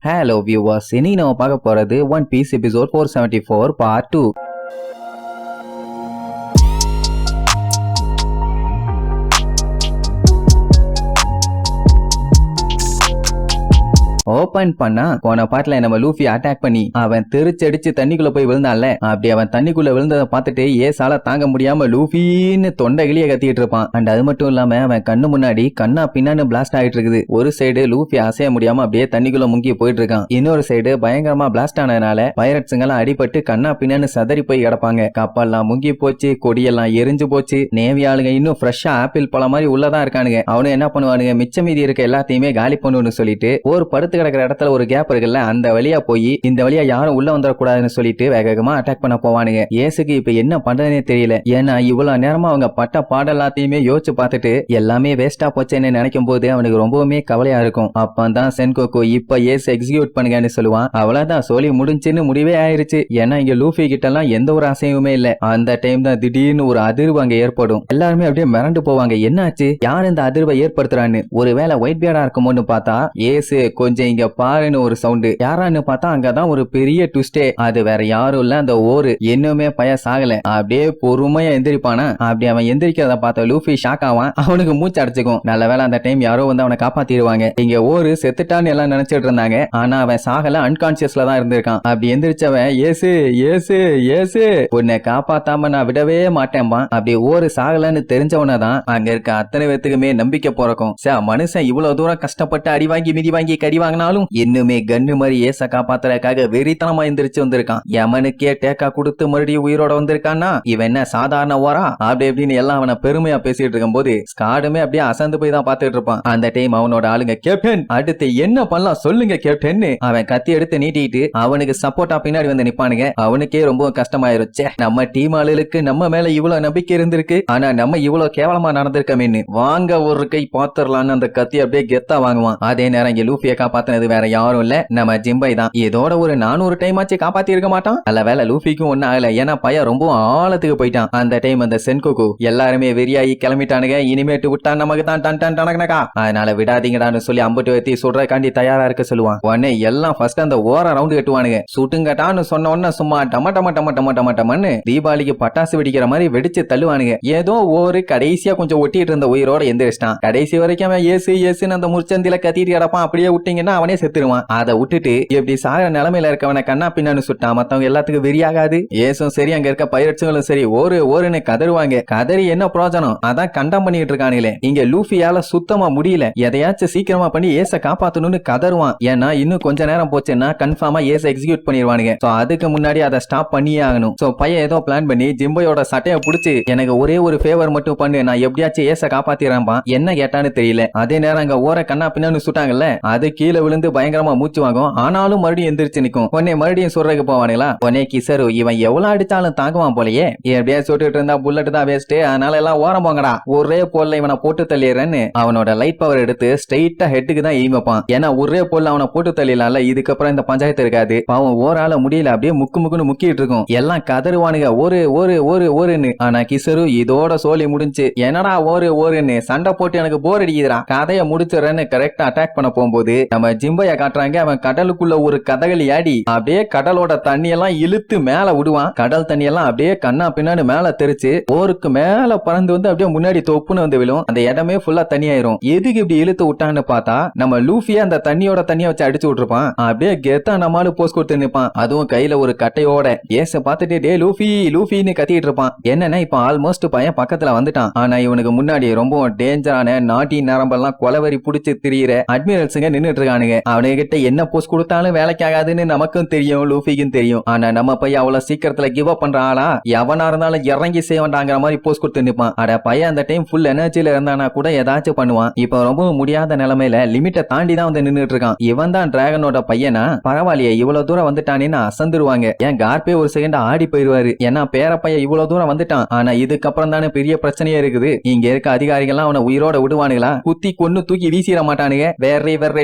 Hello viewers, இன்னைக்கு நம்ம பார்க்க போறது One Piece episode 474 part 2. Open பண்ணா போன பாட்டுல நம்ம லூஃபி அட்டாக் பண்ணி அவன் தெரிச்சடிச்சு தண்ணிக்குள்ள போய் விழுந்தான்ல. அப்படி அவன் தண்ணிக்குள்ள விழுந்ததை பார்த்துட்டு ஏசால தாங்க முடியாம லூஃபின்னு தொண்டை கிளிய கத்திட்டு இருப்பான். அண்ட் அது மட்டும் இல்லாம அவன் கண்ணு முன்னாடி கண்ணா பின்னான்னு பிளாஸ்ட் ஆகிட்டு இருக்குது. ஒரு சைடு லூஃபி அசைய முடியாம அப்படியே தண்ணிக்குள்ள முங்கி போயிட்டு இருக்கான். இன்னொரு சைடு பயங்கரமா பிளாஸ்ட் ஆனதுனால பைரட்ஸுங்கெல்லாம் அடிபட்டு கண்ணா பின்னான்னு சதறி போய் கிடப்பாங்க. கப்பல்லாம் முங்கி போச்சு, கொடியெல்லாம் எரிஞ்சு போச்சு. நேவி ஆளுங்க இன்னும் ஃப்ரெஷ்ஷா ஆப்பிள் பழம் மாதிரி உள்ளதான் இருக்கானுங்க. அவனு என்ன பண்ணுவானுங்க, மிச்ச மீதி இருக்க எல்லாத்தையுமே காலி பண்ணுன்னு சொல்லிட்டு ஒரு படுத்து கிடக்கிற இடத்துல ஒரு கேப் இருக்குல்ல, அந்த வழியா போய் இந்த வழியா யாரும் உள்ள வந்துடக்கூடாதுன்னு சொல்லிட்டு வேகமா அட்டாக் பண்ண போவானுங்க. ஏசுக்கு இப்ப என்ன பண்றதுனே தெரியல. ஏன்னா இவ்வளவு நேரமா அவங்க பட்ட பாடம் எல்லாத்தையுமே யோசிச்சு பார்த்துட்டு எல்லாமே வேஸ்டா போச்சேன்னு நினைக்கும் போது அவனுக்கு ரொம்பவுமே கவலையா இருக்கும். அப்பதான் சென்கோகோ இப்ப ஏசு எக்ஸிக்யூட் பண்ணுங்கன்னு சொல்லுவான். அவ்வளவுதான் சொல்லி முடிஞ்சுன்னு முடிவே ஆயிருச்சு. ஏன்னா இங்க லூஃபி கிட்ட எல்லாம் எந்த ஒரு அசையுமே இல்ல. அந்த டைம் தான் திடீர்னு ஒரு அதிர்வு அங்க ஏற்படும். எல்லாருமே அப்படியே மிரண்டு போவாங்க. என்னாச்சு, யார் இந்த அதிர்வை ஏற்படுத்துறான்னு. ஒருவேளை ஒயிட் பியர்டா இருக்குமோன்னு பார்த்தா ஏசு கொஞ்சம் இங்க பாருன்னு ஒரு சவுண்ட். யாரான்னு பார்த்தா அங்கதான் ஒரு பெரிய ட்விஸ்டே. அது வேற யாரும் இல்ல, அந்த ஓரு இன்னுமே பய சாகல. அப்படியே பொறுமையா எந்திரிப்பானா. அப்படி அவன் எந்திரிக்கிறத பார்த்த லூஃபி ஷாக் ஆவான். அவனுக்கு மூச்சு அடைச்சுக்கும். நல்ல வேலை அந்த டைம் யாரோ வந்து அவனை காப்பாத்திடுவாங்க. இங்க ஓரு செத்துட்டான்னு எல்லாம் நினைச்சிட்டு இருந்தாங்க. ஆனா அவன் சாகல, அன்கான்சியஸ்ல தான் இருந்திருக்கான். அப்படி எந்திரிச்சவன் ஏசு ஏசு ஏசு உன்னை காப்பாத்தாம நான் விடவே மாட்டேன்பா. அப்படி ஓரு சாகலன்னு தெரிஞ்சவனதான் அங்க இருக்க அத்தனை பேத்துக்குமே நம்பிக்கை பிறக்கும். மனுஷன் இவ்வளவு தூரம் கஷ்டப்பட்டு அடி வாங்கி மிதி வாங்கி கடி வாங்கினாலும் இன்னுமே கன்னு மாதிரி ஏச காப்பாத்துறதுக்காக வெறித்தனமா எந்திரிச்சு வந்திருக்கான். யமனுக்கே டேக்கா கொடுத்து மறுபடியும் உயிரோட வந்திருக்கான்னா இவன் என்ன சாதாரண ஓரா அப்படி எப்படின்னு எல்லாம் அவனை பெருமையா பேசிட்டு இருக்கும் போது ஸ்காடுமே அப்படியே அசந்து போய் தான் பாத்துட்டு இருப்பான். அந்த டைம் அவனோட ஆளுங்க கேப்டன் அடுத்து என்ன பண்ணலாம் சொல்லுங்க கேப்டன். அவன் கத்தி எடுத்து நீட்டிட்டு அவனுக்கு சப்போர்ட்டா பின்னாடி வந்து நிப்பானுங்க. அவனுக்கே ரொம்ப கஷ்டமாயிருச்சு. நம்ம டீம் ஆளுக்கு நம்ம மேல இவ்வளவு நம்பிக்கை இருந்திருக்கு, ஆனா நம்ம இவ்வளவு கேவலமா நடந்திருக்கமேன்னு வாங்க ஒரு கை பாத்துரலான்னு அந்த கத்தி அப்படியே கெத்தா வாங்குவான். அதே நேரம் இங்க லூஃபியை காப்பாத்தினது வேற யாரும் இல்ல, நம்ம ஜிம்பை தான். இதோட ஒரு 400 டைம் ஆச்சு காப்பாத்தி இருக்க மாட்டான். நல்ல வேலை லூஃபிக்கும் ஒன்னும் ஆகல. ஏன்னா பையன் ரொம்ப ஆழத்துக்கு போயிட்டான். அந்த டைம் அந்த சென்கோகு எல்லாருமே வெறியாகி கிளம்பிட்டானுங்க. இனிமேட்டு விட்டா நமக்கு தான் டன் டன் டனக்கனக்கா, அதனால விடாதீங்கடான்னு சொல்லி அம்பட்டு வெத்தி சுடுறக்காண்டி தயாரா இருக்க சொல்லுவான். உடனே எல்லாம் ஃபர்ஸ்ட் அந்த ஓர ரவுண்டு கட்டுவானுங்க. சுட்டுங்கட்டான்னு சொன்ன உடனே சும்மா டம டம டம டம டம டமன்னு தீபாவளிக்கு பட்டாசு வெடிக்கிற மாதிரி வெடிச்சு தள்ளுவானுங்க. ஏதோ ஒரு கடைசியா கொஞ்சம் ஒட்டிட்டு இருந்த உயிரோட எந்திரிச்சிட்டான். கடைசி வரைக்கும் அவன் ஏசு ஏசுன்னு அந்த முற்சந்தில கத்திட்டு கிடப்பான். அப்படியே விட்டீங்கன்னா அவனே செத்துருவான். அதை விட்டுட்டு எப்படி சாகிற நிலைமையில இருக்கவனை கண்ணா பின்னான்னு சுட்டான். மத்தவங்க எல்லாத்துக்கும் வெறியாகாது. ஏசும் சரி, அங்க இருக்க பயிற்சிகளும் சரி ஓருன்னு கதறுவாங்க. கதறி என்ன பிரயோஜனம், அதான் கண்டம் பண்ணிட்டு இருக்கானுங்களே. இங்க லூஃபியால சுத்தமா முடியல. எதையாச்சும் சீக்கிரமா பண்ணி ஏச காப்பாத்தணும்னு கதறுவான். ஏன்னா இன்னும் கொஞ்ச நேரம் போச்சுன்னா கன்ஃபார்மா ஏச எக்ஸிக்யூட் பண்ணிடுவானுங்க. அதுக்கு முன்னாடி அதை ஸ்டாப் பண்ணியே ஆகணும். பையன் ஏதோ பிளான் பண்ணி ஜிம்போயோட சட்டையை புடிச்சு எனக்கு ஒரே ஒரு ஃபேவர் மட்டும் பண்ணு, நான் எப்படியாச்சும் ஏச காப்பாத்திரான்பா. என்ன கேட்டான்னு தெரியல. அதே நேரம் அங்க ஓர கண்ணா பின்னான்னு சுட்டாங்கல்ல, அது கீழே விழுந்து பயங்கரமா மூச்சு வாங்கும். ஆனாலும் மறுபடியும் எந்திரிச்சு நிக்கும். உடனே மறுபடியும் சொல்றதுக்கு போவானுங்களா. உடனே கிசரு இவன் எவ்வளவு அடிச்சாலும் தாங்குவான் போலயே, எப்படியா சுட்டுட்டு இருந்தா புல்லட் தான் வேஸ்ட், அதனால எல்லாம் ஓரம் போங்கடா, ஒரே போல்ல இவனை போட்டு தள்ளிடுறேன்னு அவனோட லைட் பவர் எடுத்து ஸ்ட்ரெயிட்டா ஹெட்டுக்கு தான் எய்ம் வைப்பான். ஏன்னா ஒரே போல்ல அவனை போட்டு தள்ளிடலாம்ல, இதுக்கப்புறம் இந்த பஞ்சாயத்து இருக்காது. பாவம் ஓரால முடியல, அப்படியே முக்குன்னு முக்கிட்டு இருக்கும். எல்லாம் கதறுவானுங்க ஒருன்னு. ஆனா கிசரு இதோட சோலி முடிஞ்சு என்னடா ஓருன்னு சண்டை போட்டு எனக்கு போர் அடிக்குதுடா, கதையை முடிச்சுறேன்னு கரெக்டா அட்டாக் பண்ண போகும்போது நம்ம ஜிம்பைய காட்டுறாங்க. அவன் கடலுக்குள்ள ஒரு கதகளி ஆடி அப்படியே கடலோட தண்ணியெல்லாம் இழுத்து மேல விடுவான். கடல் தண்ணியெல்லாம் அப்படியே கண்ணா பின்னாடி மேல தெரிச்சு ஓருக்கு மேல பறந்து வந்து அப்படியே முன்னாடி தொப்புன்னு வந்து விழும். அந்த இடமே ஃபுல்லா தண்ணி ஆயிரும். எதுக்கு இப்படி இழுத்து விட்டான்னு பார்த்தா நம்ம லூஃபியா அந்த தண்ணியோட தண்ணியை வச்சு அடிச்சு விட்டுருப்பான். அப்படியே கெத்தா நம்மாலும் போஸ்ட் கொடுத்து நிப்பான். அதுவும் கையில ஒரு கட்டையோட. ஏச பார்த்துட்டு டே லூஃபின்னு கத்திட்டு இருப்பான். என்னன்னா இப்ப ஆல்மோஸ்ட் பையன் பக்கத்துல வந்துட்டான். ஆனா இவனுக்கு முன்னாடி ரொம்ப டேஞ்சரான நாட்டி நரம்பெல்லாம் கொலவரி புடிச்சு திரியிற அட்மிரல்ஸுங்க நின்னுட்டு இருக்கானுங்க. அவனுகிட்ட என்ன போஸ்ட் கொடுத்தாலும் வேலைக்கு ஆகாதுன்னு நமக்கும் தெரியும், லூஃபிக்கும் தெரியும். ஆனா நம்ம பையன் அவ்வளவு சீக்கிரத்துல கிவ் அப் பண்ற ஆளா, எவனா இருந்தாலும் இறங்கி செய்வான்டாங்கிற மாதிரி போஸ்ட் கொடுத்து நிப்பான். அட பையன் அந்த டைம் ஃபுல் எனர்ஜில இருந்தானா கூட ஏதாச்சும் பண்ணுவான். இப்ப ரொம்ப முடியாத நிலைமையில லிமிட்டை தாண்டி தான் வந்து நின்னுட்டு இருக்கான். இவன் தான் டிராகனோட பையனா, பரவாயில்லையே இவ்வளவு தூரம் வந்துட்டானேன்னு அசந்துருவாங்க. ஏன் கார்பே ஒரு செகண்ட் ஆடி போயிருவாரு. ஏன்னா பேர பையன் இவ்வளவு தூரம் வந்துட்டான். ஆனா இதுக்கப்புறம் தானே பெரிய பிரச்சனையே இருக்குது. இங்க இருக்க அதிகாரிகள் அவனை உயிரோட விடுவானுங்களா, குத்தி கொன்னு தூக்கி வீசிட மாட்டானுங்க. வேற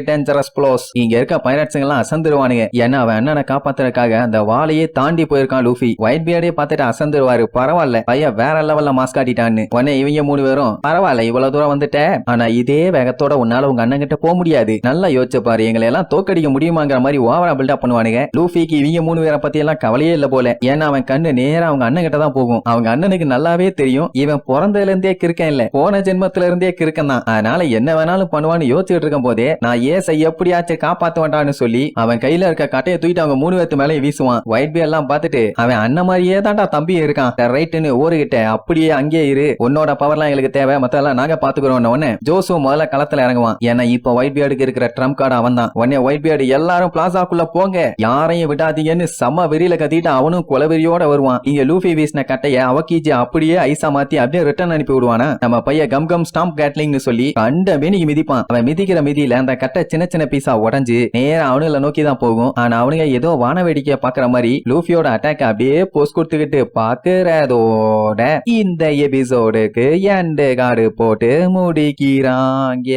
டேஞ்சர் டேஞ்சரஸ் ப்ளோஸ். இங்க இருக்க பைரட்ஸ்ங்க எல்லாம் அசந்துருவானுங்க. ஏன்னா அவன் அண்ணனை காப்பாத்துறதுக்காக அந்த வாளையே தாண்டி போயிருக்கான் லூஃபி. ஒயிட் பியர்டே பார்த்துட்டு அசந்துருவாரு. பரவாயில்ல பையன் வேற லெவல்ல மாஸ் காட்டிட்டான்னு. உடனே இவங்க 3 பேரும் பரவாயில்ல இவ்வளவு தூரம் வந்துட்ட, ஆனா இதே வேகத்தோட உன்னால உங்க அண்ணன் கிட்ட போக முடியாது. நல்லா யோசிச்சு பாரு, எங்களை எல்லாம் தோக்கடிக்க முடியுமாங்கிற மாதிரி ஓவரா பில்டப் பண்ணுவானுங்க. லூஃபிக்கு இவங்க 3 பேரை பத்தி எல்லாம் கவலையே இல்ல போல. ஏன்னா அவன் கண்ணு நேரா அவங்க அண்ணன் கிட்ட தான் போகும். அவங்க அண்ணனுக்கு நல்லாவே தெரியும் இவன் பிறந்ததுல இருந்தே கிறுக்கன் இல்ல, போன ஜென்மத்துல இருந்தே கிறுக்கன் தான். அதனால என்ன வேணாலும் பண்ணுவான்னு யோசிச்சுட்டு இருக்கும் போதே நான் ஏசை எப்படியாச்சும் காப்பாத்த வேண்டான்னு சொல்லி அவன் கையில இருக்க கட்டையை தூக்கிட்டு அவங்க 3 பேத்து மேலே வீசுவான். ஒயிட் பியர் எல்லாம் பார்த்துட்டு அவன் அண்ணன் மாதிரியே தான்டா தம்பி இருக்கான் ரைட்டுன்னு ஊருகிட்ட அப்படியே அங்கே இரு, உன்னோட பவர்லாம் எங்களுக்கு தேவை, மத்தெல்லாம் நாங்க பாத்துக்கிறோம். உடனே ஜோசு முதல்ல களத்துல இறங்குவான். ஏன்னா இப்ப ஒயிட் பியர்டுக்கு இருக்கிற ட்ரம்ப் கார்டு அவன் தான். உடனே ஒயிட் பியர்டு எல்லாரும் பிளாசாக்குள்ள போங்க, யாரையும் விடாதீங்கன்னு செம்ம வெறியில கத்திட்டு அவனும் கொலவெறியோட வருவான். இங்க லூஃபி வீசின கட்டைய அவக்கீஜி அப்படியே ஐசா மாத்தி அப்படியே ரிட்டர்ன் அனுப்பி விடுவானா. நம்ம பையன் கம் கம் ஸ்டாம்ப் கேட்லிங்னு சொல்லி கண்ட மேனிக்கு மிதிப்பான். அவன் மிதிக்கிற மிதியில அந்த கட்டை சின்ன சின்ன பீஸா உடஞ்சு நேரா அவனுங்களை நோக்கி தான் போகும். ஆனா அவனுங்க ஏதோ வான வேடிக்கைய பாக்குற மாதிரி லூஃபியோட அட்டாக் அப்படியே போஸ்ட் கொடுத்துக்கிட்டு பாக்குறதோட இந்த எபிசோடுக்கு எண்ட் கார்டு போட்டு முடிக்கிறாங்க.